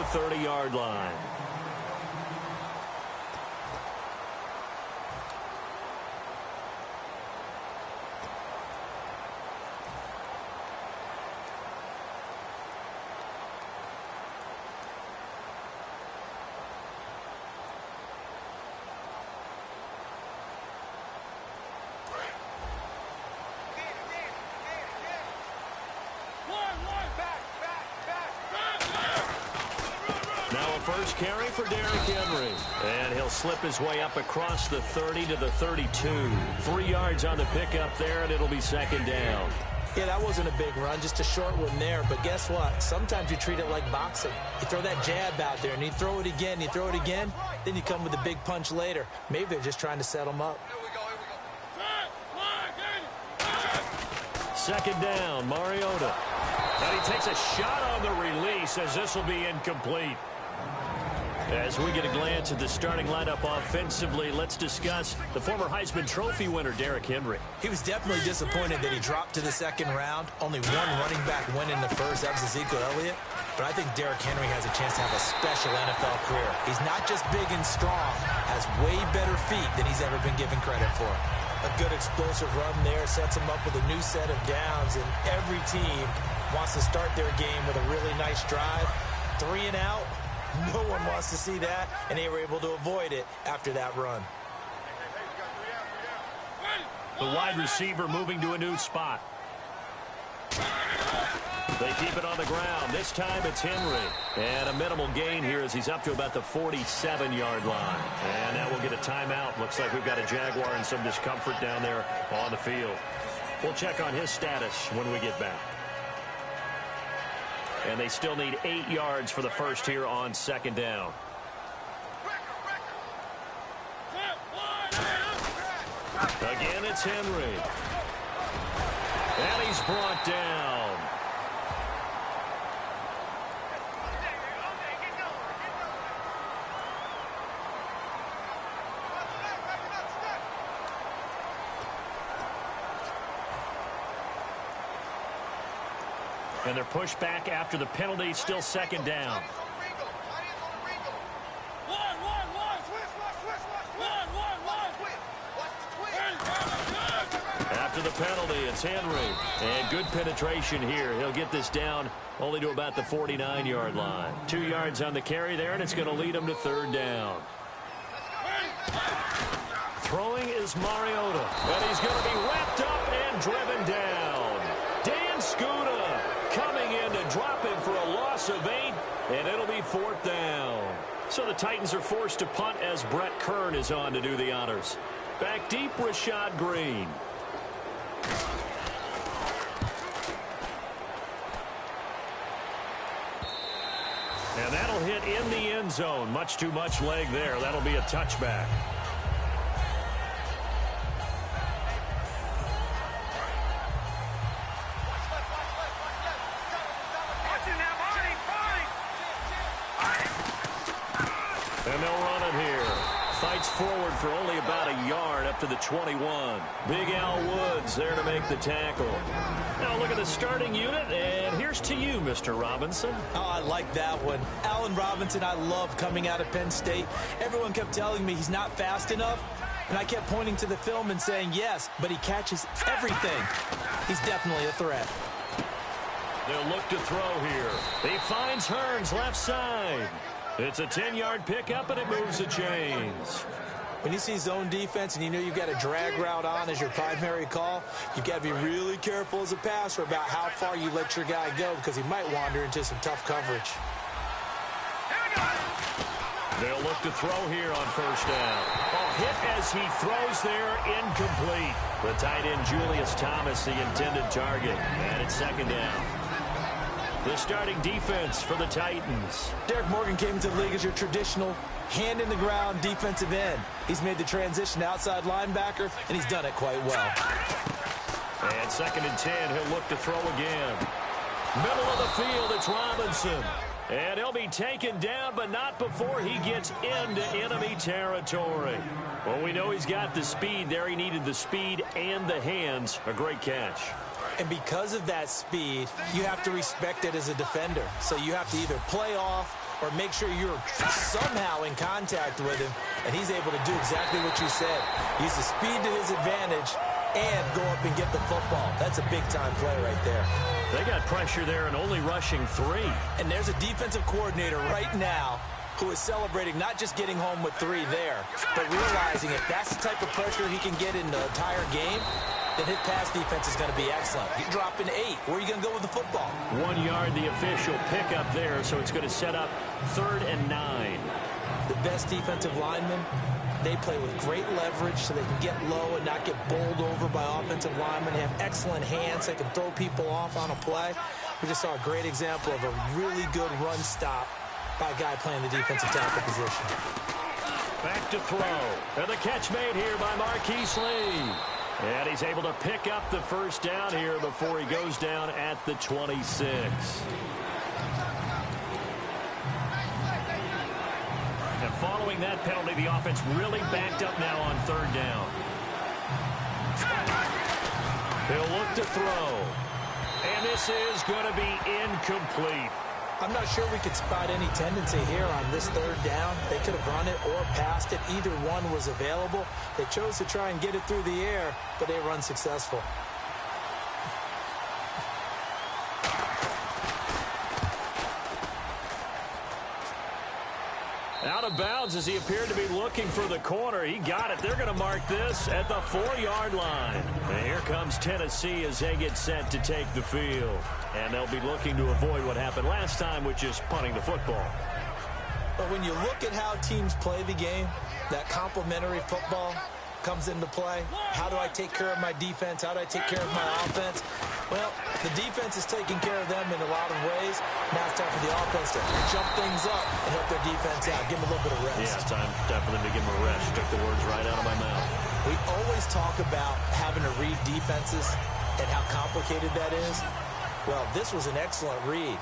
the 30-yard line. First carry for Derrick Henry. And he'll slip his way up across the 30 to the 32. 3 yards on the pickup there, and it'll be second down. Yeah, that wasn't a big run, just a short one there. But guess what? Sometimes you treat it like boxing. You throw that jab out there, and you throw it again, you throw it again, then you come with a big punch later. Maybe they're just trying to set him up. Second down, Mariota. And he takes a shot on the release as this will be incomplete. As we get a glance at the starting lineup offensively, let's discuss the former Heisman Trophy winner, Derrick Henry. He was definitely disappointed that he dropped to the second round. Only one running back went in the first. That was Ezekiel Elliott. But I think Derrick Henry has a chance to have a special NFL career. He's not just big and strong, has way better feet than he's ever been given credit for. A good explosive run there sets him up with a new set of downs, and every team wants to start their game with a really nice drive. 3 and out. No one wants to see that, and they were able to avoid it after that run. The wide receiver moving to a new spot. They keep it on the ground. This time it's Henry. And a minimal gain here as he's up to about the 47-yard line. And now we'll get a timeout. Looks like we've got a Jaguar in some discomfort down there on the field. We'll check on his status when we get back. And they still need 8 yards for the first here on second down. Again, it's Henry. And he's brought down. And they're pushed back after the penalty, still second down. After the penalty, it's Henry. And good penetration here. He'll get this down only to about the 49-yard line. 2 yards on the carry there, and it's going to lead him to third down. Throwing is Mariota. And he's going to be wrapped up and driven down. Dan Scuda coming in to drop him for a loss of 8, and it'll be fourth down. So the Titans are forced to punt as Brett Kern is on to do the honors. Back deep, Rashad Green. And that'll hit in the end zone. Much too much leg there. That'll be a touchback. And they'll run it here. Fights forward for only about a yard up to the 21. Big Al Woods there to make the tackle. Now look at the starting unit, and here's to you, Mr. Robinson. Oh, I like that one. Allen Robinson, I love coming out of Penn State. Everyone kept telling me he's not fast enough, and I kept pointing to the film and saying yes, but he catches everything. He's definitely a threat. They'll look to throw here. He finds Hearns left side. It's a 10-yard pickup, and it moves the chains. When you see zone defense and you know you've got a drag route on as your primary call, you've got to be really careful as a passer about how far you let your guy go because he might wander into some tough coverage. They'll look to throw here on first down. A hit as he throws there, incomplete. The tight end Julius Thomas, the intended target, and it's second down. The starting defense for the Titans. Derek Morgan came into the league as your traditional hand-in-the-ground defensive end. He's made the transition outside linebacker, and he's done it quite well. And second and 10, he'll look to throw again. Middle of the field, it's Robinson. And he'll be taken down, but not before he gets into enemy territory. Well, we know he's got the speed there. He needed the speed and the hands. A great catch. And because of that speed, you have to respect it as a defender. So you have to either play off or make sure you're somehow in contact with him, and he's able to do exactly what you said. Use the speed to his advantage and go up and get the football. That's a big-time play right there. They got pressure there and only rushing 3. And there's a defensive coordinator right now who is celebrating not just getting home with 3 there, but realizing if that's the type of pressure he can get in the entire game, then his pass defense is going to be excellent. You're dropping 8. Where are you going to go with the football? 1 yard, the official pickup there, so it's going to set up 3rd and 9. The best defensive linemen, they play with great leverage so they can get low and not get bowled over by offensive linemen. They have excellent hands. They can throw people off on a play. We just saw a great example of a really good run stop by a guy playing the defensive tackle position. Back to throw. And the catch made here by Marquise Lee. And he's able to pick up the first down here before he goes down at the 26. And following that penalty, the offense really backed up now on 3rd down. He'll look to throw. And this is going to be incomplete. I'm not sure we could spot any tendency here on this 3rd down. They could have run it or passed it. Either one was available. They chose to try and get it through the air, but they were unsuccessful. Out of bounds as he appeared to be looking for the corner. He got it. They're going to mark this at the 4-yard line. And here comes Tennessee as they get set to take the field. And they'll be looking to avoid what happened last time, which is punting the football. But when you look at how teams play the game, that complementary football comes into play. How do I take care of my defense? How do I take care of my offense? Well, the defense is taking care of them in a lot of ways. Now it's time for the offense to jump things up and help their defense out. Give them a little bit of rest. Yeah, time for them to give them a rest. Took the words right out of my mouth. We always talk about having to read defenses and how complicated that is. Well, this was an excellent read.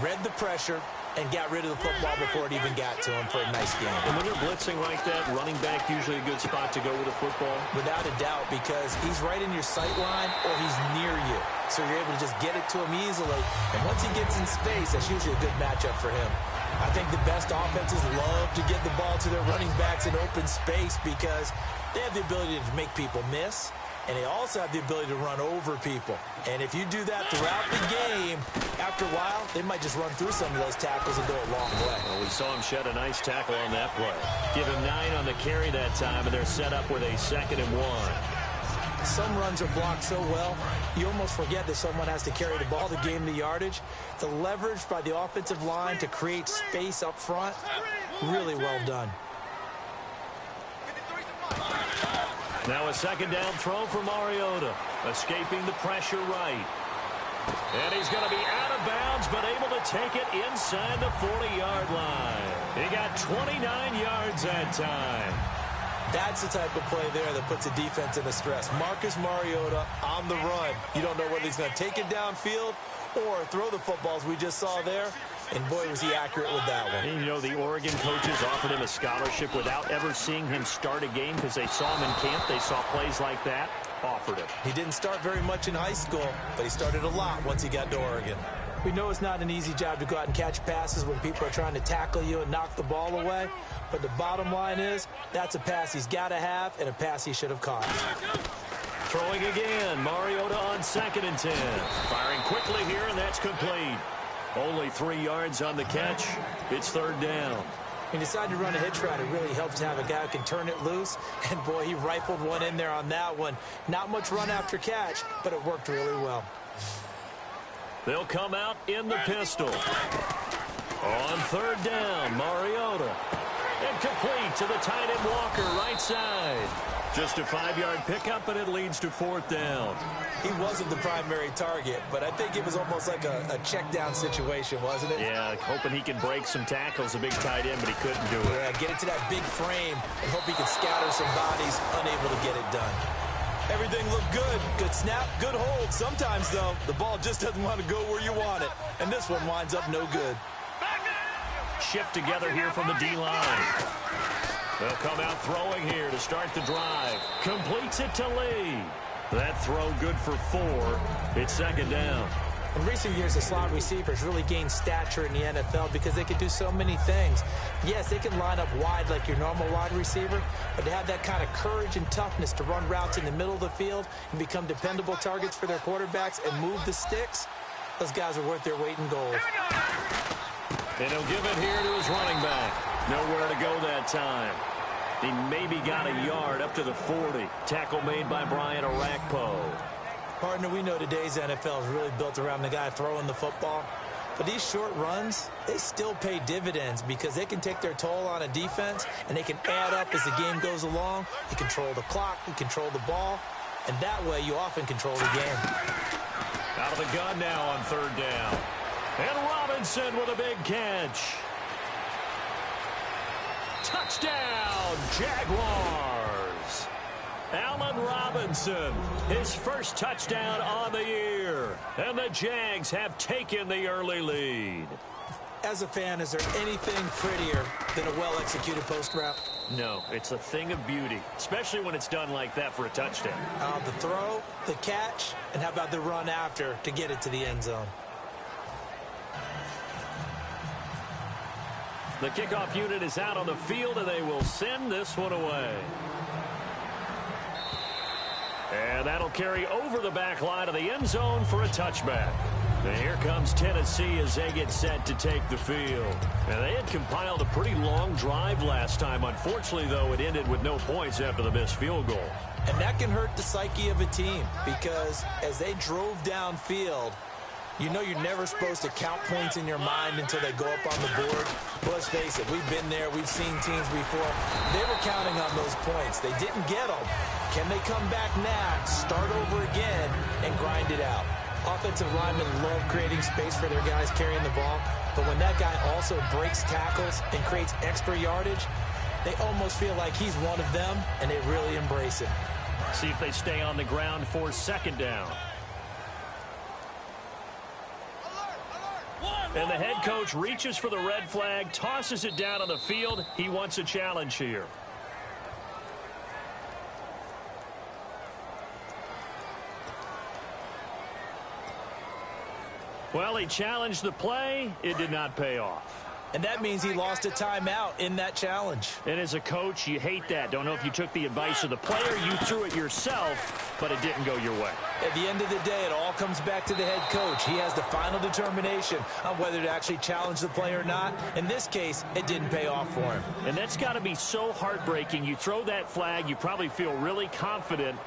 Read the pressure and got rid of the football before it even got to him for a nice game. And when they're blitzing like that, running back usually a good spot to go with the football? Without a doubt, because he's right in your sight line or he's near you. So you're able to just get it to him easily. And once he gets in space, that's usually a good matchup for him. I think the best offenses love to get the ball to their running backs in open space because they have the ability to make people miss. And they also have the ability to run over people. And if you do that throughout the game, after a while, they might just run through some of those tackles and go a long way. Well, we saw him shed a nice tackle on that play. Give him 9 on the carry that time, and they're set up with a 2nd and 1. Some runs are blocked so well, you almost forget that someone has to carry the ball to gain the yardage. The leverage by the offensive line to create space up front, really well done. Now a 2nd down throw for Mariota. Escaping the pressure right. And he's going to be out of bounds, but able to take it inside the 40-yard line. He got 29 yards that time. That's the type of play there that puts a defense in a stress. Marcus Mariota on the run. You don't know whether he's going to take it downfield or throw the footballs we just saw there. And boy, was he accurate with that one. And you know, the Oregon coaches offered him a scholarship without ever seeing him start a game because they saw him in camp. They saw plays like that, offered it. He didn't start very much in high school, but he started a lot once he got to Oregon. We know it's not an easy job to go out and catch passes when people are trying to tackle you and knock the ball away. But the bottom line is, that's a pass he's got to have and a pass he should have caught. Throwing again, Mariota on 2nd and 10. Firing quickly here, and that's complete. Only 3 yards on the catch. It's 3rd down. He decided to run a hitch route. It really helps to have a guy who can turn it loose. And, boy, he rifled one in there on that one. Not much run after catch, but it worked really well. They'll come out in the pistol. On 3rd down, Mariota. And complete to the tight end Walker, right side. Just a 5-yard pickup, and it leads to 4th down. He wasn't the primary target, but I think it was almost like a check down situation, wasn't it? Yeah, hoping he can break some tackles, a big tight end, but he couldn't do it. Yeah, get it to that big frame and hope he can scatter some bodies, unable to get it done. Everything looked good. Good snap, good hold. Sometimes, though, the ball just doesn't want to go where you want it, and this one winds up no good. Shift together here from the D-line. They'll come out throwing here to start the drive. Completes it to Lee. That throw good for 4. It's 2nd down. In recent years, the slot receivers really gained stature in the NFL because they can do so many things. Yes, they can line up wide like your normal wide receiver, but to have that kind of courage and toughness to run routes in the middle of the field and become dependable targets for their quarterbacks and move the sticks, those guys are worth their weight in gold. And he'll give it here to his running back. Nowhere to go that time. He maybe got a yard up to the 40. Tackle made by Brian Orakpo. Partner, we know today's NFL is really built around the guy throwing the football. But these short runs, they still pay dividends because they can take their toll on a defense and they can add up as the game goes along. You control the clock, you control the ball, and that way you often control the game. Out of the gun now on third down. And Robinson with a big catch. Touchdown, Jaguars. Allen Robinson, his first touchdown on the year. And the Jags have taken the early lead. As a fan, is there anything prettier than a well-executed post route? No, it's a thing of beauty, especially when it's done like that for a touchdown. The throw, the catch, and how about the run after to get it to the end zone? The kickoff unit is out on the field, and they will send this one away. And that'll carry over the back line of the end zone for a touchback. And here comes Tennessee as they get set to take the field. And they had compiled a pretty long drive last time. Unfortunately, though, it ended with no points after the missed field goal. And that can hurt the psyche of a team because as they drove downfield, you know you're never supposed to count points in your mind until they go up on the board. But let's face it, we've been there. We've seen teams before. They were counting on those points. They didn't get them. Can they come back now, start over again, and grind it out? Offensive linemen love creating space for their guys carrying the ball. But when that guy also breaks tackles and creates extra yardage, they almost feel like he's one of them, and they really embrace it. See if they stay on the ground for second down. And the head coach reaches for the red flag, tosses it down on the field. He wants a challenge here. Well, he challenged the play. It did not pay off. And that means he lost a timeout in that challenge. And as a coach, you hate that. Don't know if you took the advice of the player. You threw it yourself, but it didn't go your way. At the end of the day, it all comes back to the head coach. He has the final determination on whether to actually challenge the play or not. In this case, it didn't pay off for him. And that's got to be so heartbreaking. You throw that flag, you probably feel really confident,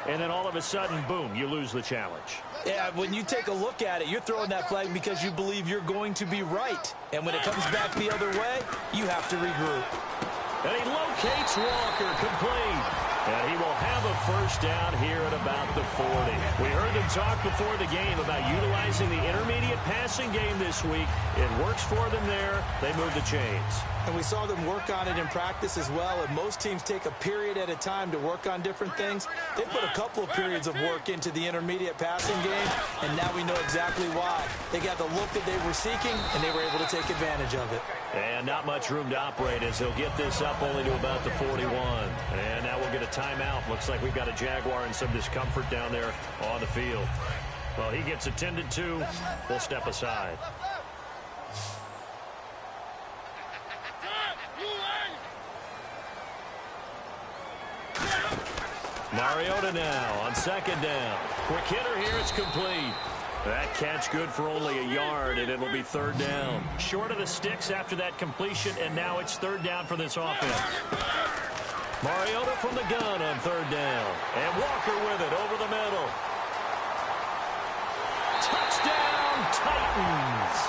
and then all of a sudden, boom, you lose the challenge. Yeah, when you take a look at it, you're throwing that flag because you believe you're going to be right. And when it comes back the other way, you have to regroup. And he locates Walker, complete. And he will have a first down here at about the 40. We heard them talk before the game about utilizing the intermediate passing game this week. It works for them there. They move the chains. And we saw them work on it in practice as well. And most teams take a period at a time to work on different things. They put a couple of periods of work into the intermediate passing game, and now we know exactly why. They got the look that they were seeking, and they were able to take advantage of it. And not much room to operate as he'll get this up only to about the 41. And now we'll get a timeout. Looks like we've got a Jaguar in some discomfort down there on the field. Well, he gets attended to. We'll step aside. Mariota now on second down. Quick hitter here. It's complete. That catch good for only a yard, and it'll be third down. Short of the sticks after that completion, and now it's third down for this offense. Mariota from the gun on third down. And Walker with it over the middle. Touchdown, Titans.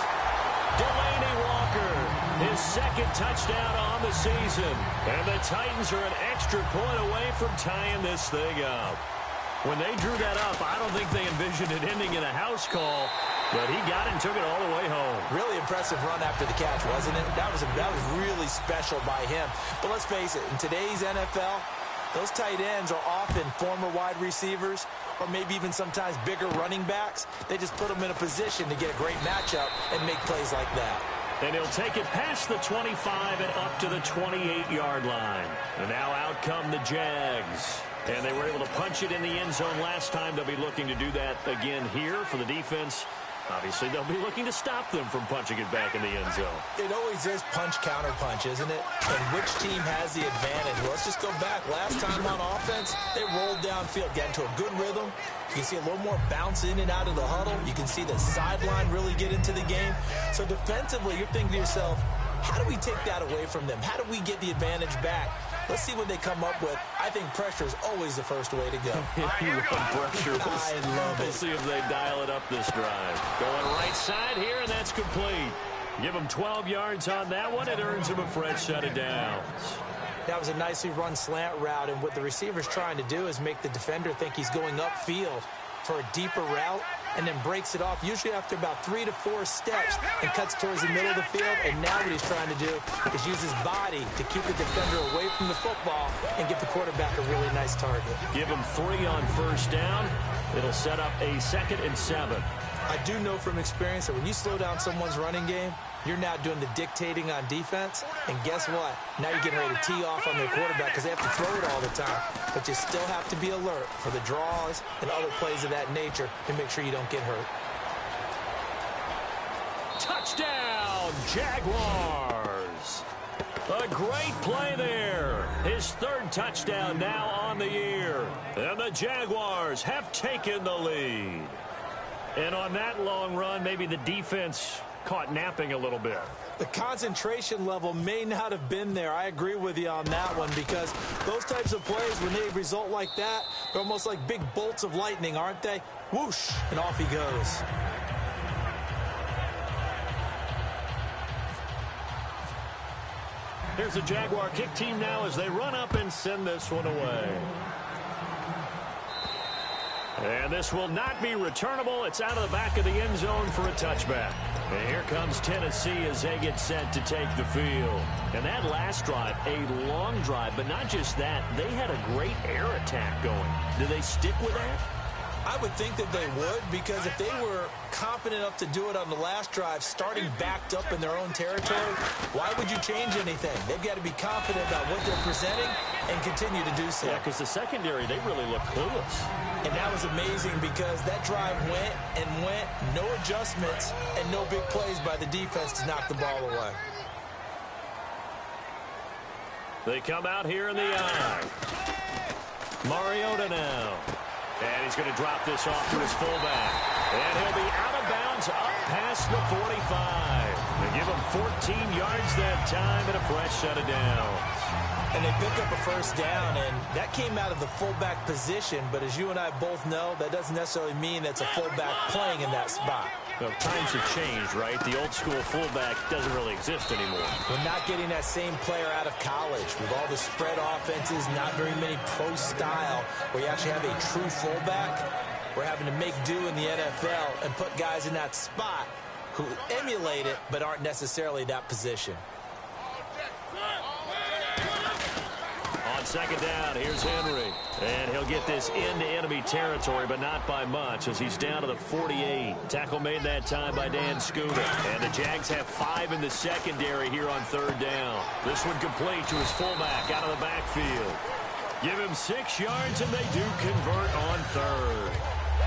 Delaney Walker, his second touchdown on the season. And the Titans are an extra point away from tying this thing up. When they drew that up, I don't think they envisioned it ending in a house call, but he got it and took it all the way home. Really impressive run after the catch, wasn't it? That was really special by him. But let's face it, in today's NFL, those tight ends are often former wide receivers or maybe even sometimes bigger running backs. They just put them in a position to get a great matchup and make plays like that. And he'll take it past the 25 and up to the 28-yard line. And now out come the Jags. And they were able to punch it in the end zone last time. They'll be looking to do that again here for the defense. Obviously, they'll be looking to stop them from punching it back in the end zone. It always is punch-counter-punch, isn't it? And which team has the advantage? Well, let's just go back. Last time on offense, they rolled downfield, got into a good rhythm. You can see a little more bounce in and out of the huddle. You can see the sideline really get into the game. So defensively, you're thinking to yourself, how do we take that away from them? How do we get the advantage back? Let's see what they come up with. I think pressure is always the first way to go. Pressure. I love it. We'll see if they dial it up this drive. Going right side here, and that's complete. Give them 12 yards on that one. It earns them a fresh set of downs. That was a nicely run slant route, and what the receiver's trying to do is make the defender think he's going upfield for a deeper route, and then breaks it off, usually after about 3 to 4 steps, and cuts towards the middle of the field. And now what he's trying to do is use his body to keep the defender away from the football and give the quarterback a really nice target. Give him 3 on first down. It'll set up a 2nd and 7. I do know from experience that when you slow down someone's running game, you're now doing the dictating on defense. And guess what? Now you're getting ready to tee off on their quarterback because they have to throw it all the time. But you still have to be alert for the draws and other plays of that nature to make sure you don't get hurt. Touchdown, Jaguars. A great play there. His 3rd touchdown now on the year. And the Jaguars have taken the lead. And on that long run, maybe the defense caught napping a little bit. The concentration level may not have been there. I agree with you on that one, because those types of plays, when they result like that, they're almost like big bolts of lightning, aren't they? Whoosh, and off he goes. Here's the Jaguar kick team now as they run up and send this one away. And this will not be returnable. It's out of the back of the end zone for a touchback. And here comes Tennessee as they get set to take the field. And that last drive, a long drive, but not just that. They had a great air attack going. Do they stick with that? I would think that they would, because if they were confident enough to do it on the last drive, starting backed up in their own territory, why would you change anything? They've got to be confident about what they're presenting and continue to do so. Yeah, because the secondary, they really look clueless. And that was amazing, because that drive went and went, no adjustments, and no big plays by the defense to knock the ball away. They come out here in the eye. Mariota now. And he's going to drop this off to his fullback. And he'll be out of bounds up past the 45. They give him 14 yards that time and a fresh set of downs. And they pick up a first down, and that came out of the fullback position. But as you and I both know, that doesn't necessarily mean that's a fullback playing in that spot. Well, times have changed, right? The old school fullback doesn't really exist anymore. We're not getting that same player out of college with all the spread offenses, not very many pro style, where you actually have a true fullback. We're having to make do in the NFL and put guys in that spot who emulate it but aren't necessarily that position. On second down, here's Henry. And he'll get this into enemy territory, but not by much, as he's down to the 48. Tackle made that time by Dan Scooter. And the Jags have 5 in the secondary here on 3rd down. This one complete to his fullback out of the backfield. Give him 6 yards, and they do convert on 3rd.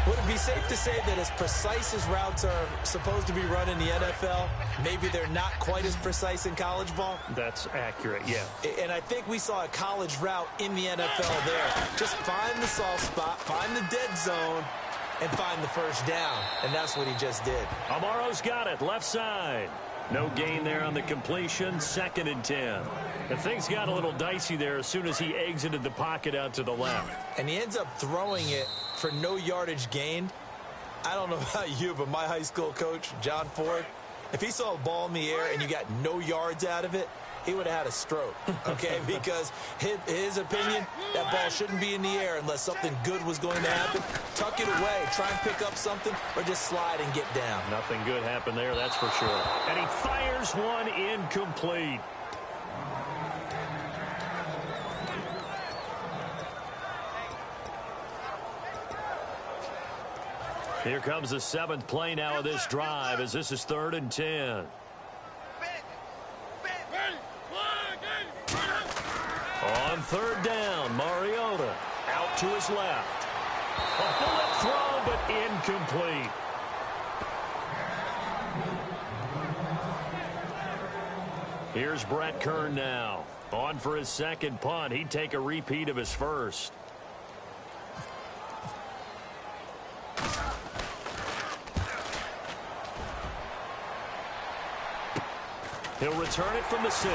Would it be safe to say that as precise as routes are supposed to be run in the NFL, maybe they're not quite as precise in college ball? That's accurate, yeah. And I think we saw a college route in the NFL there. Just find the soft spot, find the dead zone, and find the first down. And that's what he just did. Amaro's got it, left side. No gain there on the completion, 2nd and 10. And things got a little dicey there as soon as he exited the pocket out to the left. And he ends up throwing it for no yardage gained. I don't know about you, but my high school coach, John Ford, if he saw a ball in the air and you got no yards out of it, he would have had a stroke, okay? Because his opinion, that ball shouldn't be in the air unless something good was going to happen. Tuck it away, try and pick up something, or just slide and get down. Nothing good happened there, that's for sure. And he fires one incomplete. Here comes the 7th play now of this drive, as this is 3rd and 10. On 3rd down, Mariota out to his left. A bullet throw, but incomplete. Here's Brett Kern now. On for his second punt. He'd take a repeat of his first. He'll return it from the 6.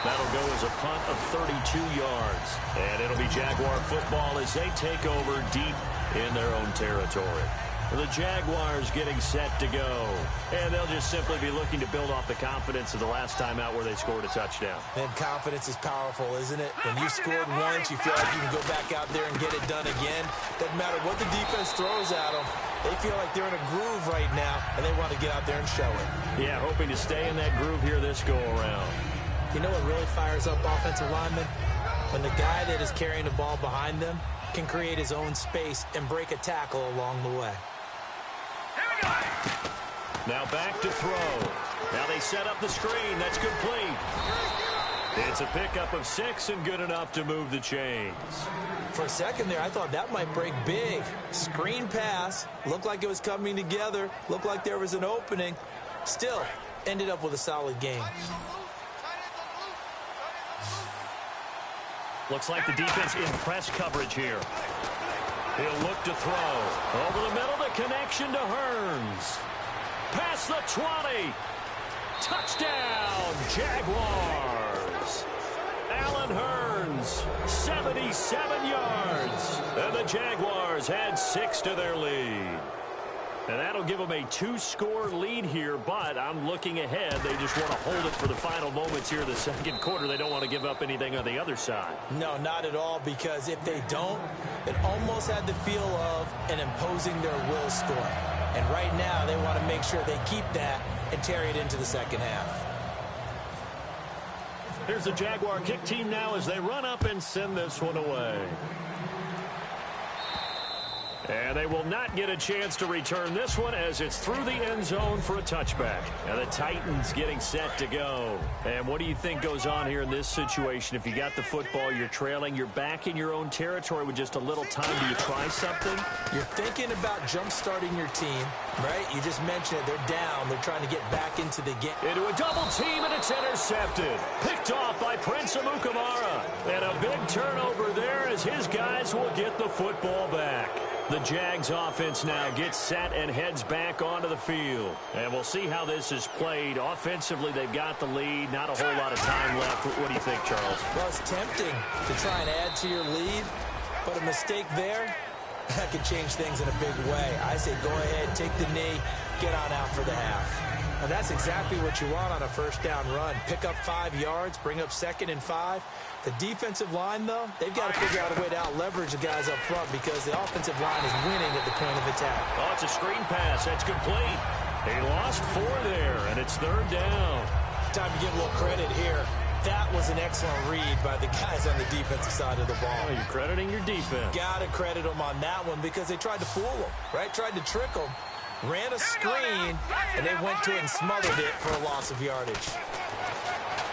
That'll go as a punt of 32 yards. And it'll be Jaguar football as they take over deep in their own territory. The Jaguars getting set to go. And they'll just simply be looking to build off the confidence of the last time out where they scored a touchdown. And confidence is powerful, isn't it? When you've scored once, you feel like you can go back out there and get it done again. Doesn't matter what the defense throws at them. They feel like they're in a groove right now, and they want to get out there and show it. Yeah, hoping to stay in that groove here this go-around. You know what really fires up offensive linemen? When the guy that is carrying the ball behind them can create his own space and break a tackle along the way. Now back to throw. Now they set up the screen. That's complete. It's a pickup of 6 and good enough to move the chains. For a second there, I thought that might break big. Screen pass. Looked like it was coming together. Looked like there was an opening. Still, ended up with a solid game. Looks like the defense in press coverage here. He'll look to throw. Over the middle, the connection to Hearns. Past the 20. Touchdown, Jaguars. Allen Hearns, 77 yards. And the Jaguars had 6 to their lead. And that'll give them a 2-score lead here, but I'm looking ahead. They just want to hold it for the final moments here in the second quarter. They don't want to give up anything on the other side. No, not at all, because if they don't, it almost had the feel of an imposing their will score. And right now, they want to make sure they keep that and carry it into the second half. Here's the Jaguar kick team now as they run up and send this one away. And they will not get a chance to return this one as it's through the end zone for a touchback. And the Titans getting set to go. And what do you think goes on here in this situation? If you got the football, you're trailing, you're back in your own territory with just a little time. Do you try something? You're thinking about jump-starting your team, right? You just mentioned it. They're down. They're trying to get back into the game. Into a double team, and it's intercepted. Picked off by Prince Amukamara. And a big turnover there as his guys will get the football back. The Jags offense now gets set and heads back onto the field. And we'll see how this is played. Offensively, they've got the lead. Not a whole lot of time left. What do you think, Charles? Well, it's tempting to try and add to your lead, but a mistake there, that could change things in a big way. I say go ahead, take the knee, get on out for the half. And that's exactly what you want on a first down run. Pick up 5 yards, bring up 2nd and 5. The defensive line, though, they've got to figure out a way to out-leverage the guys up front because the offensive line is winning at the point of attack. Oh, it's a screen pass. That's complete. He lost 4 there, and it's 3rd down. Time to give a little credit here. That was an excellent read by the guys on the defensive side of the ball. Oh, you're crediting your defense. Got to credit them on that one because they tried to fool them, right? Tried to trick them. Ran a screen, and they went to it and smothered it for a loss of yardage.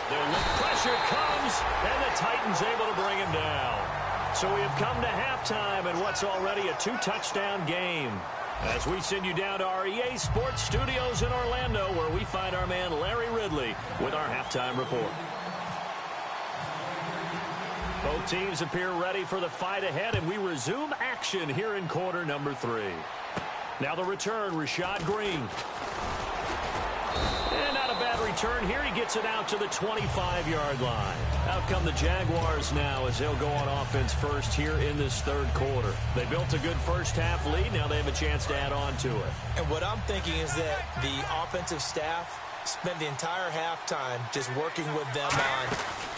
The pressure comes, and the Titans able to bring him down. So we have come to halftime in what's already a 2-touchdown game. As we send you down to our EA Sports Studios in Orlando, where we find our man Larry Ridley with our halftime report. Both teams appear ready for the fight ahead, and we resume action here in quarter number 3. Now the return, Rashad Green. And not a bad return here. He gets it out to the 25-yard line. Out come the Jaguars now as they'll go on offense first here in this 3rd quarter. They built a good first-half lead. Now they have a chance to add on to it. And what I'm thinking is that the offensive staff spent the entire halftime just working with them on,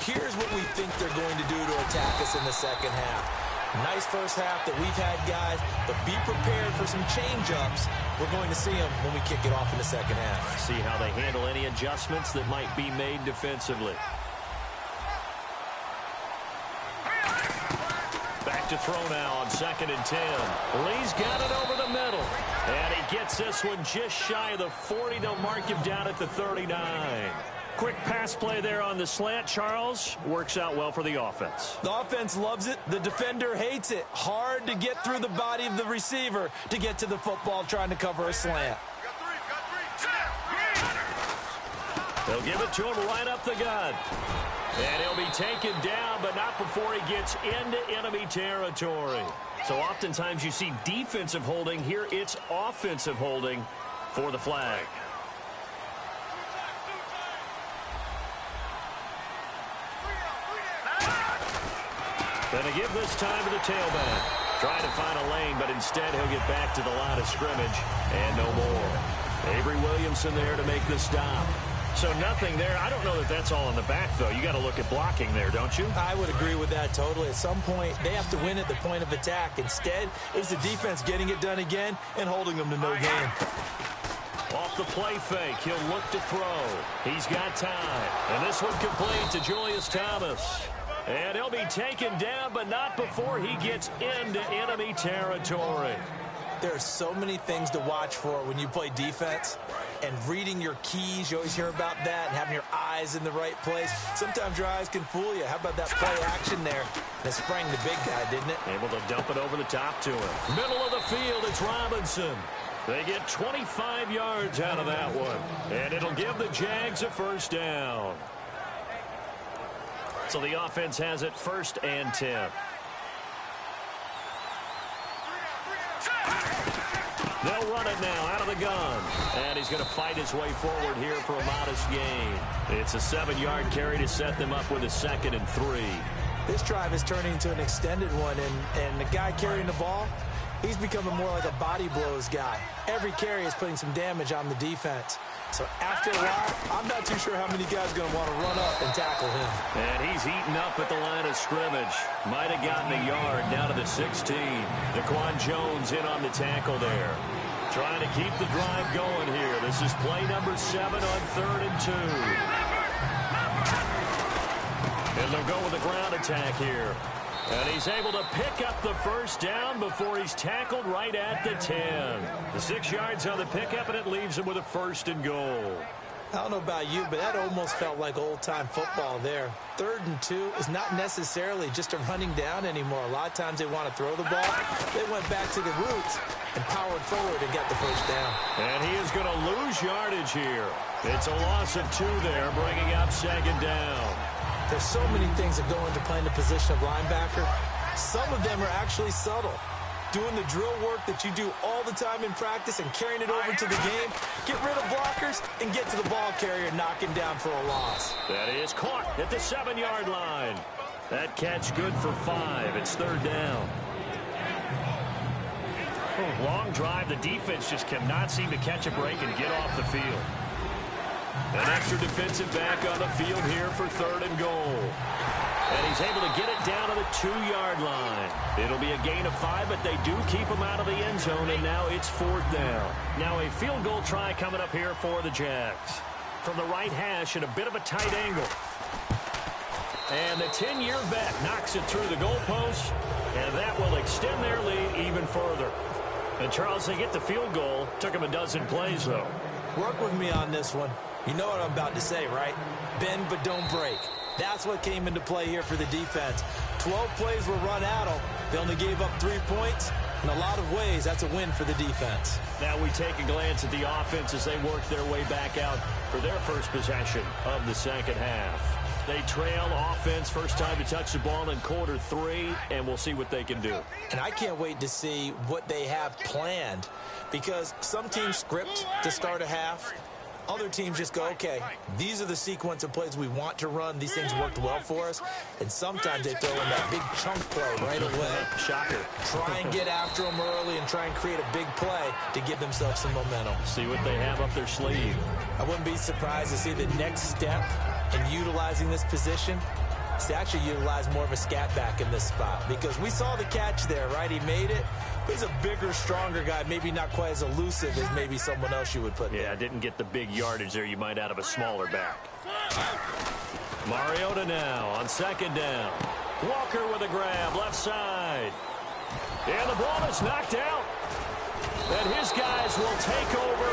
here's what we think they're going to do to attack us in the second half. Nice first half that we've had, guys, but be prepared for some change-ups. We're going to see them when we kick it off in the second half. See how they handle any adjustments that might be made defensively. Back to throw now on 2nd and 10. Lee's got it over the middle. And he gets this one just shy of the 40. They'll mark him down at the 39. Quick pass play there on the slant, Charles. Works out well for the offense. The offense loves it. The defender hates it. Hard to get through the body of the receiver to get to the football trying to cover a slant. They'll give it to him right up the gut. And he'll be taken down, but not before he gets into enemy territory. So oftentimes you see defensive holding. Here it's offensive holding for the flag. Gonna give this time to the tailback. Trying to find a lane, but instead he'll get back to the line of scrimmage and no more. Avery Williamson there to make the stop. So nothing there. I don't know that that's all in the back, though. You got to look at blocking there, don't you? I would agree with that totally. At some point, they have to win at the point of attack. Instead, it was the defense getting it done again and holding them to no gain. Off the play fake, he'll look to throw. He's got time. And this one complete to Julius Thomas. And he'll be taken down, but not before he gets into enemy territory. There are so many things to watch for when you play defense. And reading your keys, you always hear about that, and having your eyes in the right place. Sometimes your eyes can fool you. How about that play action there? That sprang the big guy, didn't it? Able to dump it over the top to him. Middle of the field, it's Robinson. They get 25 yards out of that one. And it'll give the Jags a first down. So the offense has it 1st and 10. They'll run it now out of the gun. And he's going to fight his way forward here for a modest gain. It's a 7-yard carry to set them up with a 2nd and 3. This drive is turning into an extended one, and the guy carrying the ball, he's becoming more like a body blows guy. Every carry is putting some damage on the defense. So after a while, I'm not too sure how many guys are going to want to run up and tackle him. And he's eaten up at the line of scrimmage. Might have gotten a yard down to the 16. Daquan Jones in on the tackle there. Trying to keep the drive going here. This is play number 7 on 3rd and 2. And they'll go with a ground attack here. And he's able to pick up the first down before he's tackled right at the 10. The 6 yards on the pickup, and it leaves him with a 1st and goal. I don't know about you, but that almost felt like old-time football there. 3rd and 2 is not necessarily just a running down anymore. A lot of times they want to throw the ball. They went back to the roots and powered forward and got the first down. And he is going to lose yardage here. It's a loss of 2 there, bringing up 2nd down. There's so many things that go into playing the position of linebacker. Some of them are actually subtle. Doing the drill work that you do all the time in practice and carrying it over to the game. Get rid of blockers and get to the ball carrier, knock him down for a loss. That is caught at the 7-yard line. That catch good for 5. It's 3rd down. Long drive. The defense just cannot seem to catch a break and get off the field. An extra defensive back on the field here for 3rd and goal. And he's able to get it down to the 2-yard line. It'll be a gain of 5, but they do keep him out of the end zone, and now it's 4th down. Now a field goal try coming up here for the Jags. From the right hash at a bit of a tight angle. And the 10-year vet knocks it through the goalpost, and that will extend their lead even further. And Charles, they get the field goal. Took him a dozen plays, though. Work with me on this one. You know what I'm about to say, right? Bend but don't break. That's what came into play here for the defense. 12 plays were run at them. They only gave up 3 points. In a lot of ways, that's a win for the defense. Now we take a glance at the offense as they work their way back out for their first possession of the 2nd half. They trail offense, first time to touch the ball in quarter 3, and we'll see what they can do. And I can't wait to see what they have planned, because some teams script to start a half. Other teams just go, okay, these are the sequence of plays we want to run. These things worked well for us. And sometimes they throw in that big chunk play right away. Shocker. Try and get after them early and try and create a big play to give themselves some momentum. See what they have up their sleeve. I wouldn't be surprised to see the next step in utilizing this position is to actually utilize more of a scat back in this spot. Because we saw the catch there, right? He made it. He's a bigger, stronger guy, maybe not quite as elusive as maybe someone else you would put there. Yeah, didn't get the big yardage there you might out of a smaller back. Mariota now on 2nd down. Walker with a grab, left side. And the ball is knocked out. And his guys will take over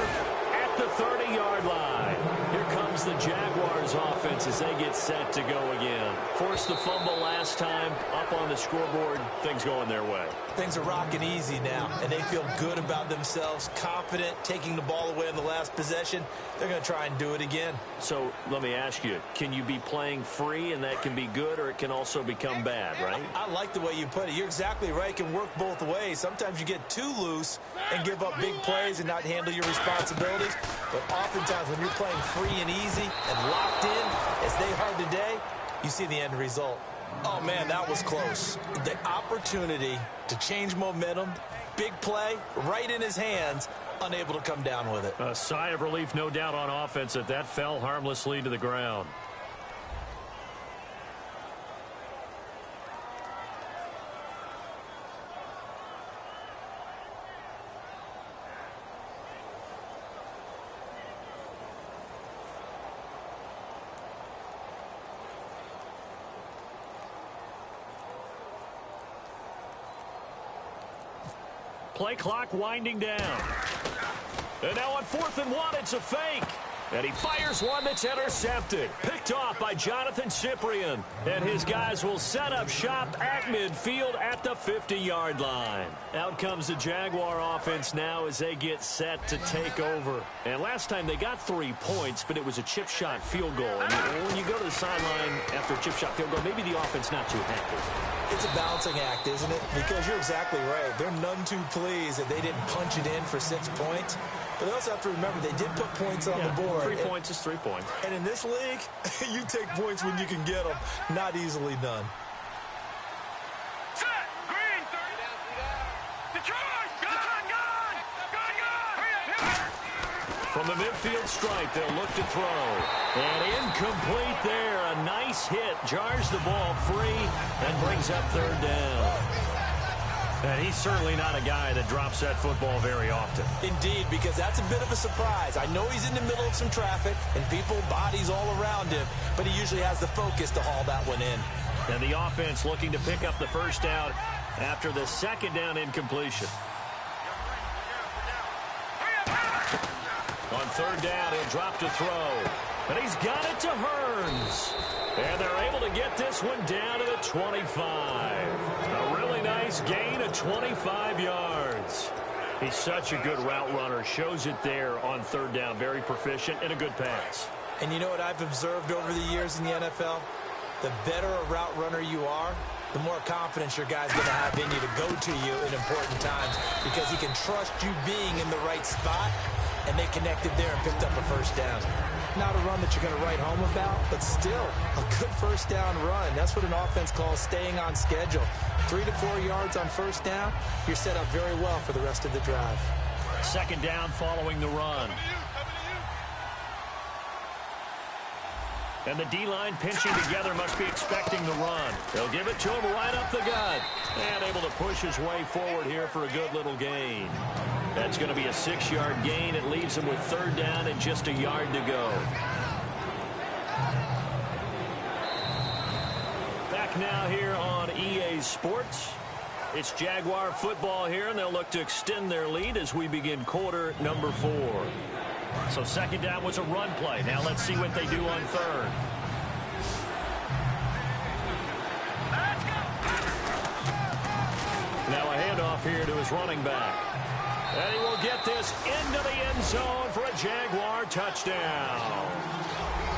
at the 30-yard line. Here comes the Jaguars offense as they get set to go again. Forced the fumble last time, up on the scoreboard, things going their way. Things are rocking easy now, and they feel good about themselves, confident, taking the ball away in the last possession. They're going to try and do it again. So let me ask you, can you be playing free and that can be good, or it can also become bad, right? I like the way you put it. You're exactly right. It can work both ways. Sometimes you get too loose and give up big plays and not handle your responsibilities. But oftentimes when you're playing free and easy and locked in, as they are today, you see the end result. Oh, man, that was close. The opportunity to change momentum, big play, right in his hands, unable to come down with it. A sigh of relief, no doubt, on offense that fell harmlessly to the ground. Play clock winding down. And now on 4th and 1, it's a fake. And he fires one that's intercepted. Picked off by Jonathan Cyprien. And his guys will set up shop at midfield at the 50-yard line. Out comes the Jaguar offense now as they get set to take over. And last time they got 3 points, but it was a chip shot field goal. And when you go to the sideline after a chip shot field goal, maybe the offense not too happy. It's a balancing act, isn't it? Because you're exactly right. They're none too pleased that they didn't punch it in for 6 points. But they also have to remember they did put points on the board. 3 points is 3 points. And in this league, you take points when you can get them. Not easily done. Set! Green! Detroit! Gone! From the midfield stripe, they'll look to throw. And incomplete there. A nice hit. Jars the ball free and brings up 3rd down. And he's certainly not a guy that drops that football very often. Indeed, because that's a bit of a surprise. I know he's in the middle of some traffic and people, bodies all around him, but he usually has the focus to haul that one in. And the offense looking to pick up the 1st down after the 2nd down incompletion. On 3rd down, he'll drop to throw. And he's got it to Hearns. And they're able to get this one down to the 25. A really nice gain of 25 yards. He's such a good route runner. Shows it there on 3rd down. Very proficient and a good pass. And you know what I've observed over the years in the NFL? The better a route runner you are, the more confidence your guy's going to have in you to go to you in important times because he can trust you being in the right spot, and they connected there and picked up a 1st down. Not a run that you're going to write home about, but still a good 1st down run. That's what an offense calls staying on schedule. 3 to 4 yards on 1st down, you're set up very well for the rest of the drive. 2nd down following the run. And the D-line pinching together must be expecting the run. They'll give it to him right up the gut. And able to push his way forward here for a good little gain. That's going to be a 6-yard gain. It leaves him with 3rd down and just a yard to go. Back now here on EA Sports. It's Jaguar football here, and they'll look to extend their lead as we begin quarter number 4. So 2nd down was a run play. Now let's see what they do on 3rd. Now a handoff here to his running back. And he will get this into the end zone for a Jaguar touchdown.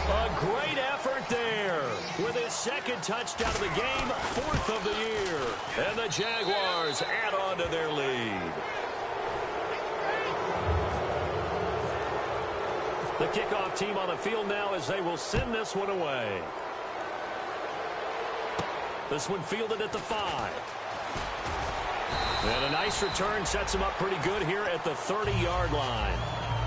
A great effort there with his 2nd touchdown of the game, 4th of the year. And the Jaguars add on to their lead. The kickoff team on the field now as they will send this one away. This one fielded at the 5. And a nice return sets them up pretty good here at the 30-yard line.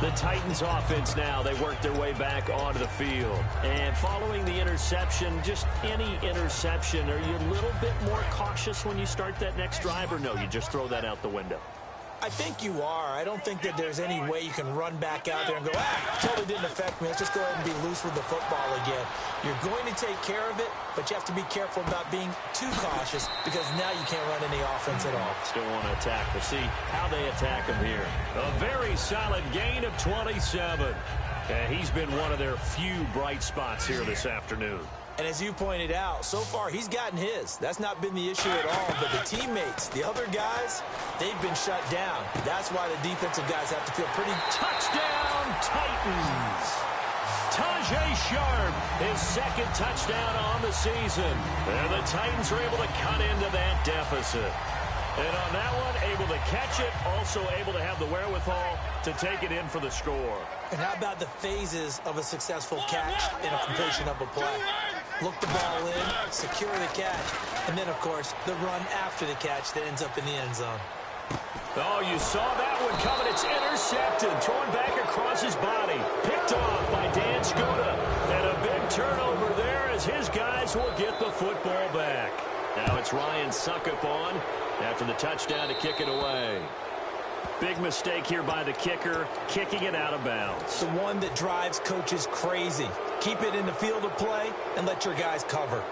The Titans offense now, they work their way back onto the field. And following the interception, just any interception, are you a little bit more cautious when you start that next drive, or no, you just throw that out the window? I think you are. I don't think that there's any way you can run back out there and go, totally didn't affect me. Let's just go ahead and be loose with the football again. You're going to take care of it, but you have to be careful about being too cautious because now you can't run any offense at all. Still want to attack. We'll see how they attack him here. A very solid gain of 27. And he's been one of their few bright spots here this afternoon. And as you pointed out, so far he's gotten his. That's not been the issue at all. But the teammates, the other guys, they've been shut down. That's why the defensive guys have to feel pretty. Touchdown, Titans. Tajay Sharp, his second touchdown on the season. And the Titans are able to cut into that deficit. And on that one, able to catch it, also able to have the wherewithal to take it in for the score. And how about the phases of a successful catch and a completion of a play? Look the ball in, secure the catch, and then, of course, the run after the catch that ends up in the end zone. Oh, you saw that one coming. It's intercepted, thrown back across his body. Picked off by Dan Skuta. And a big turnover there as his guys will get the football back. Now it's Ryan Suckup on after the touchdown to kick it away. Big mistake here by the kicker, kicking it out of bounds. The one that drives coaches crazy. Keep it in the field of play and let your guys cover.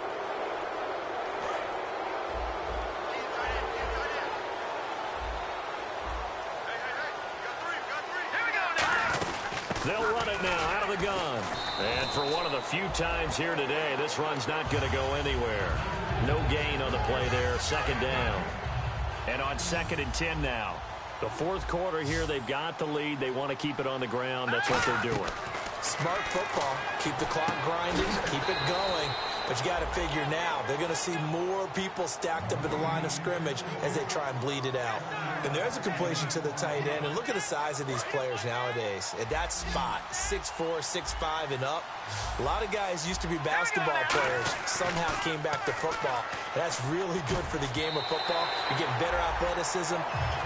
They'll run it now out of the gun. And for one of the few times here today, this run's not going to go anywhere. No gain on the play there, second down. And on 2nd and 10 now. The fourth quarter here, they've got the lead. They want to keep it on the ground. That's what they're doing. Smart football. Keep the clock grinding. Keep it going. But you got to figure now, they're going to see more people stacked up at the line of scrimmage as they try and bleed it out. And there's a completion to the tight end. And look at the size of these players nowadays. At that spot, 6'4", 6'5", and up. A lot of guys used to be basketball players, somehow came back to football. That's really good for the game of football. You're getting better athleticism,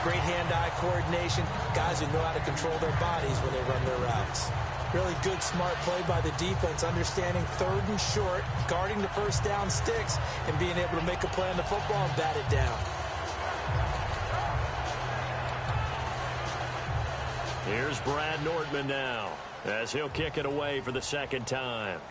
great hand-eye coordination, guys who know how to control their bodies when they run their routes. Really good, smart play by the defense, understanding 3rd and short, guarding the first down sticks, and being able to make a play on the football and bat it down. Here's Brad Nordman now, as he'll kick it away for the second time.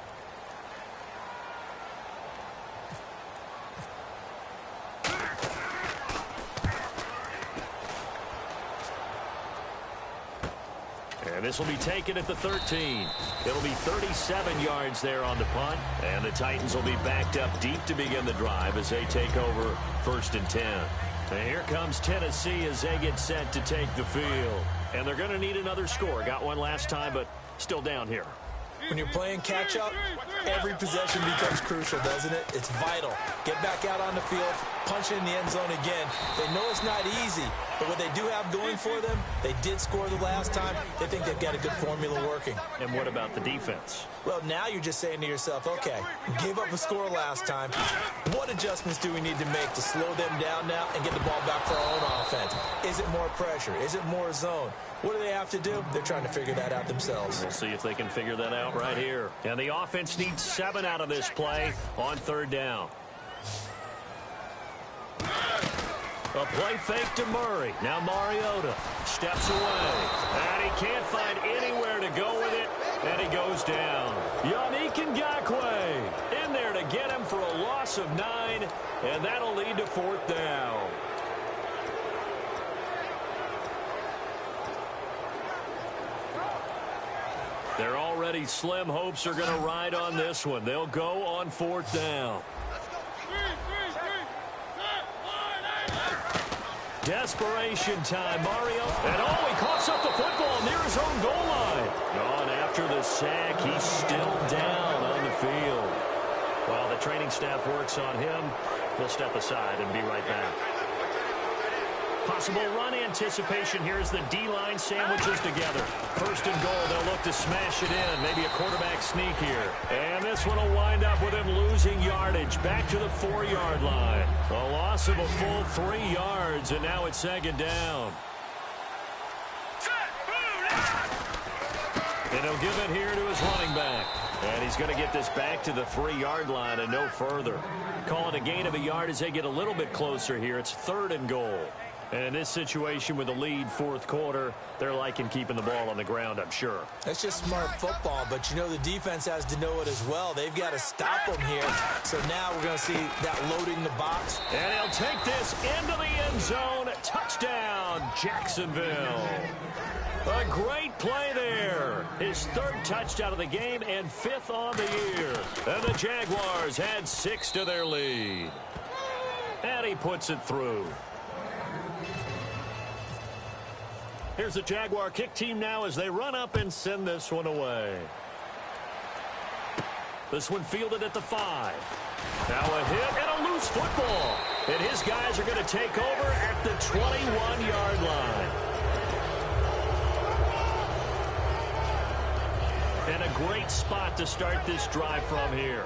And this will be taken at the 13. It'll be 37 yards there on the punt. And the Titans will be backed up deep to begin the drive as they take over 1st and 10. And here comes Tennessee as they get set to take the field. And they're going to need another score. Got one last time, but still down here. When you're playing catch-up, every possession becomes crucial, doesn't it? It's vital. Get back out on the field, punch it in the end zone again. They know it's not easy, but what they do have going for them, they did score the last time. They think they've got a good formula working. And what about the defense? Well, now you're just saying to yourself, okay, gave up a score last time. What adjustments do we need to make to slow them down now and get the ball back for our own offense? Is it more pressure? Is it more zone? What do they have to do? They're trying to figure that out themselves. We'll see if they can figure that out right here. And the offense needs 7 out of this play on 3rd down. A play fake to Murray. Now Mariota steps away. And he can't find anywhere to go with it. And he goes down. Yannick Ngakoue in there to get him for a loss of 9. And that'll lead to 4th down. They're already slim hopes are going to ride on this one. They'll go on 4th down. Desperation time, Mario. And he coughs up the football near his own goal line. And after the sack, he's still down on the field. While the training staff works on him, we'll step aside and be right back. Possible run anticipation here as the D-line sandwiches together. 1st and goal, they'll look to smash it in. Maybe a quarterback sneak here. And this one will wind up with him losing yardage. Back to the 4-yard line. A loss of a full 3 yards, and now it's 2nd down. And he'll give it here to his running back. And he's going to get this back to the 3-yard line and no further. Calling a gain of a yard as they get a little bit closer here. It's 3rd and goal. And in this situation with the lead fourth quarter, they're liking keeping the ball on the ground, I'm sure. That's just smart football, but you know the defense has to know it as well. They've got to stop them here. So now we're going to see that loading the box. And he'll take this into the end zone. Touchdown, Jacksonville. A great play there. His third touchdown of the game and 5th on the year. And the Jaguars had 6 to their lead. And he puts it through. Here's the Jaguar kick team now as they run up and send this one away. This one fielded at the 5. Now a hit and a loose football. And his guys are going to take over at the 21-yard line. And a great spot to start this drive from here.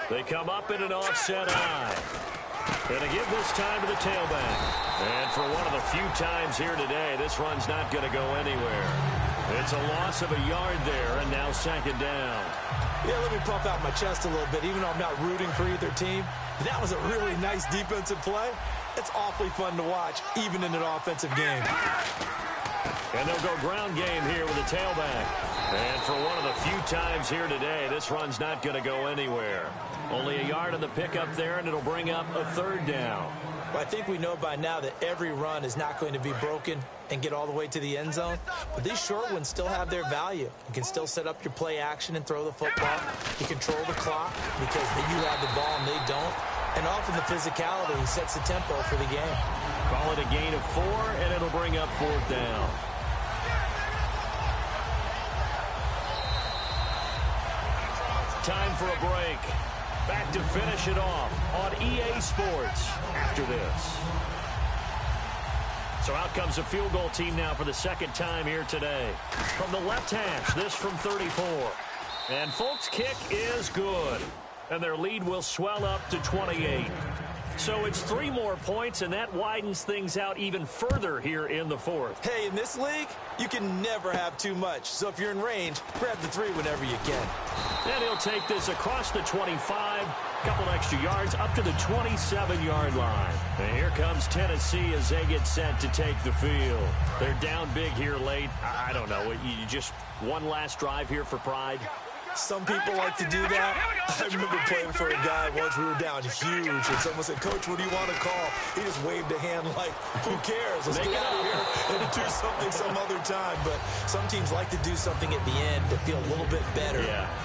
They come up in an offset eye. And they give this time to the tailback. And for one of the few times here today, this run's not going to go anywhere. It's a loss of a yard there, and now 2nd down. Yeah, let me puff out my chest a little bit. Even though I'm not rooting for either team, that was a really nice defensive play. It's awfully fun to watch, even in an offensive game. And they'll go ground game here with the tailback. And for one of the few times here today, this run's not going to go anywhere. Only a yard on the pickup there, and it'll bring up a 3rd down. Well, I think we know by now that every run is not going to be broken and get all the way to the end zone. But these short ones still have their value. You can still set up your play action and throw the football. You control the clock because you have the ball and they don't. And often the physicality sets the tempo for the game. Call it a gain of 4, and it'll bring up 4th down. Time for a break. Back to finish it off on EA Sports after this. So out comes a field goal team now for the 2nd time here today. From the left hash, this from 34. And Folks' kick is good. And their lead will swell up to 28. So it's 3 more points, and that widens things out even further here in the 4th. Hey, in this league, you can never have too much. So if you're in range, grab the 3 whenever you can. And he'll take this across the 25, couple extra yards up to the 27-yard line. And here comes Tennessee as they get set to take the field. They're down big here late. I don't know. You just one last drive here for pride. Some people like to do that. I remember playing for a guy once. We were down huge, and someone said, "Coach, what do you want to call?" He just waved a hand like, "Who cares? Let's get out of here and do something some other time." But some teams like to do something at the end to feel a little bit better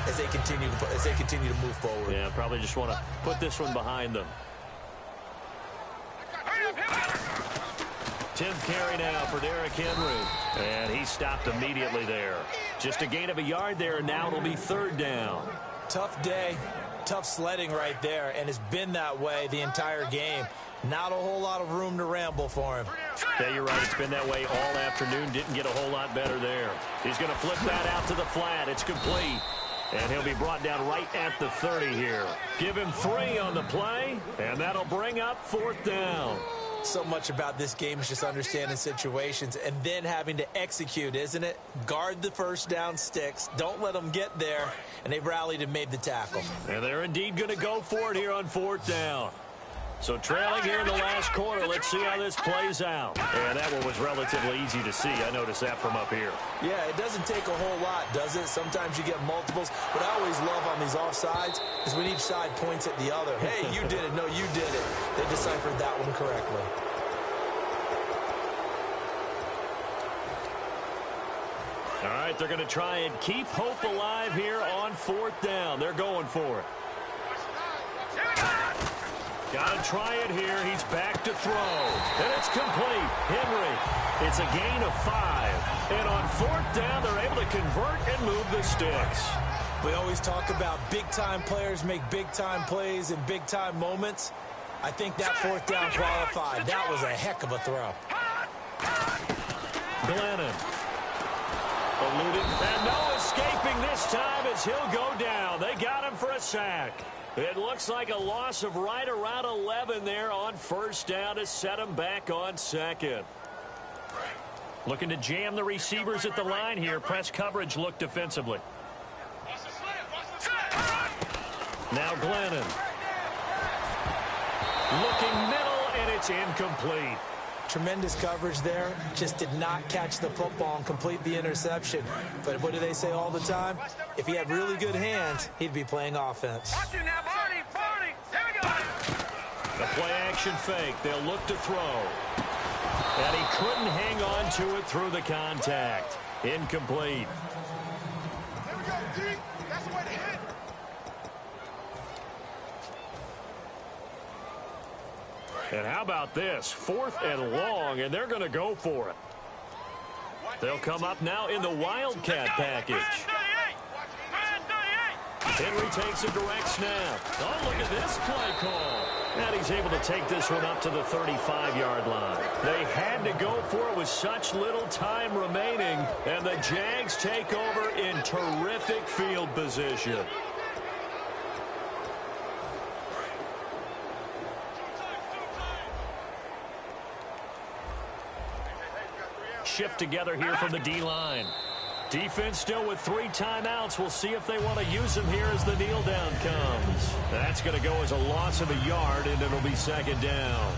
as they continue to move forward. Yeah, probably just want to put this one behind them. 10th carry now for Derrick Henry. And he stopped immediately there. Just a gain of a yard there, and now it'll be 3rd down. Tough day, tough sledding right there, and it's been that way the entire game. Not a whole lot of room to ramble for him. Yeah, you're right. It's been that way all afternoon. Didn't get a whole lot better there. He's going to flip that out to the flat. It's complete. And he'll be brought down right at the 30 here. Give him 3 on the play, and that'll bring up 4th down. So much about this game is just understanding situations and then having to execute, isn't it? Guard the first down sticks. Don't let them get there. And they rallied and made the tackle. And they're indeed going to go for it here on 4th down. So trailing here in the last quarter, let's see how this plays out. And that one was relatively easy to see. I noticed that from up here. Yeah, it doesn't take a whole lot, does it? Sometimes you get multiples. What I always love on these offsides is when each side points at the other. Hey, you did it. No, you did it. They deciphered that one correctly. All right, they're going to try and keep hope alive here on 4th down. They're going for it. Got to try it here. He's back to throw. And it's complete. Henry, it's a gain of 5. And on 4th down, they're able to convert and move the sticks. We always talk about big-time players make big-time plays in big-time moments. I think that 4th down qualified. That was a heck of a throw. Glennon. Eluded. And no escaping this time as he'll go down. They got him for a sack. It looks like a loss of right around 11 there on 1st down to set him back on 2nd. Looking to jam the receivers at the line here. Press coverage look defensively. Now Glennon. Looking middle, and It's incomplete. Tremendous coverage there. Just did not catch the football and complete the interception. But what do they say all the time? If he had really good hands, he'd be playing offense. Watch you now, Barney. Barney. Here we go. The play-action fake. They'll look to throw. And he couldn't hang on to it through the contact. Incomplete. Here we go, D. That's the way to hit. And how about this? 4th and long, and they're going to go for it. They'll come up now in the Wildcat package. Henry takes a direct snap. Oh, look at this play call. And he's able to take this one up to the 35-yard line. They had to go for it with such little time remaining, and the Jags take over in terrific field position. Shift together here from the D-line. Defense still with 3 timeouts. We'll see if they want to use them here as the kneel down comes. That's going to go as a loss of a yard, and it'll be 2nd down.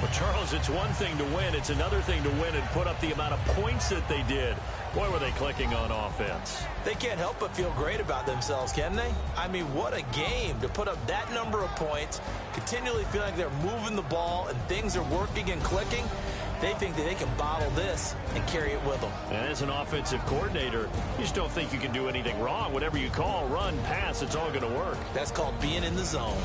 Well, Charles, it's one thing to win. It's another thing to win and put up the amount of points that they did. Boy, were they clicking on offense. They can't help but feel great about themselves, can they? I mean, what a game to put up that number of points, continually feeling like they're moving the ball and things are working and clicking. They think that they can bottle this and carry it with them. And as an offensive coordinator, you just don't think you can do anything wrong. Whatever you call, run, pass, it's all going to work. That's called being in the zone.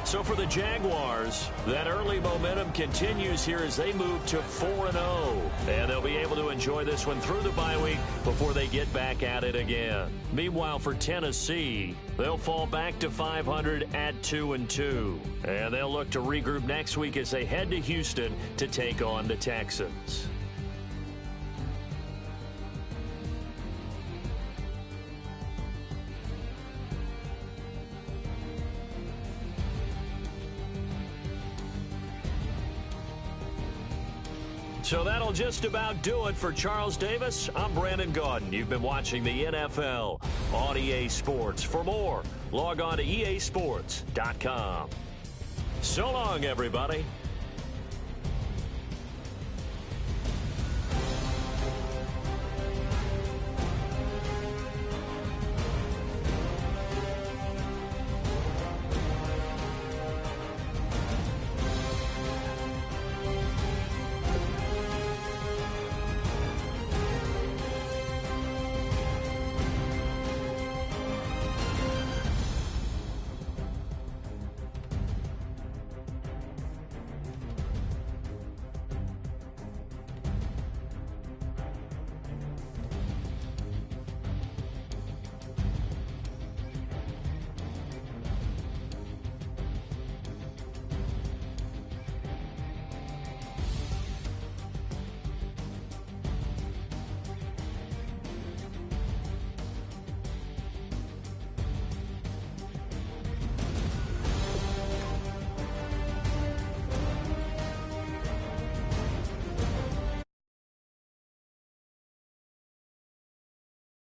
So for the Jaguars, that early momentum continues here as they move to 4-0. And they'll be able to enjoy this one through the bye week before they get back at it again. Meanwhile, for Tennessee, they'll fall back to 500 at 2-2. And they'll look to regroup next week as they head to Houston to take on the Texans. So that'll just about do it for Charles Davis. I'm Brandon Gaudin. You've been watching the NFL on EA Sports. For more, log on to easports.com. So long, everybody.